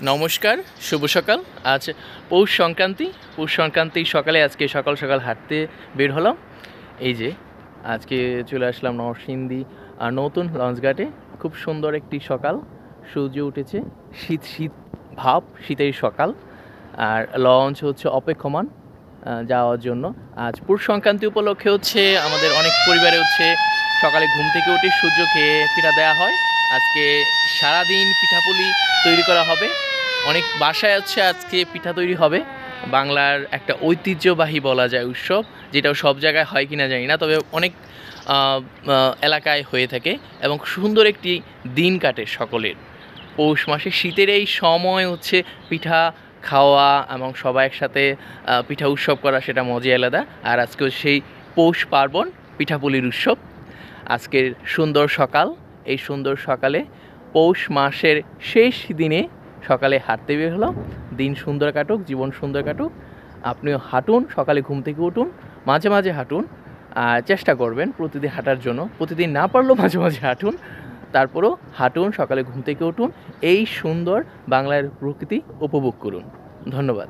নমস্কার, শুভ সকাল। আজ পৌষ সংক্রান্তি। পৌষ সংক্রান্তির সকালে আজকে সকাল সকাল হাঁটতে বের হলাম। এই যে আজকে চলে আসলাম নরসিংদী নতুন লঞ্চঘাটে। খুব সুন্দর একটি সকাল, সূর্য উঠেছে, শীত শীত ভাব, শীতের সকাল। আর লঞ্চ হচ্ছে অপেক্ষমান যাওয়ার জন্য। আজ পৌষ সংক্রান্তি উপলক্ষে হচ্ছে আমাদের অনেক পরিবারে হচ্ছে সকালে ঘুম থেকে উঠে সূর্যকে পিঠা দেওয়া হয়। আজকে সারাদিন পিঠাপুলি তৈরি করা হবে। অনেক বাসায় হচ্ছে আজকে পিঠা তৈরি হবে। বাংলার একটা ঐতিহ্যবাহী বলা যায় উৎসব, যেটাও সব জায়গায় হয় কিনা জানি না, তবে অনেক এলাকায় হয়ে থাকে এবং সুন্দর একটি দিন কাটে সকলের। পৌষ মাসে শীতের এই সময় হচ্ছে পিঠা খাওয়া এবং সবাই একসাথে পিঠা উৎসব করা, সেটা মজা আলাদা। আর আজকে সেই পৌষ পার্বণ, পিঠাপুলির উৎসব। আজকের সুন্দর সকাল, এই সুন্দর সকালে পৌষ মাসের শেষ দিনে সকালে হাঁটতে বের হলাম। দিন সুন্দর কাটুক, জীবন সুন্দর কাটুক। আপনিও হাঁটুন, সকালে ঘুম থেকে উঠুন, মাঝে মাঝে হাঁটুন। আর চেষ্টা করবেন প্রতিদিন হাঁটার জন্য। প্রতিদিন না পারলেও মাঝে মাঝে হাঁটুন, তারপরও হাঁটুন, সকালে ঘুম থেকে উঠুন। এই সুন্দর বাংলার প্রকৃতি উপভোগ করুন। ধন্যবাদ।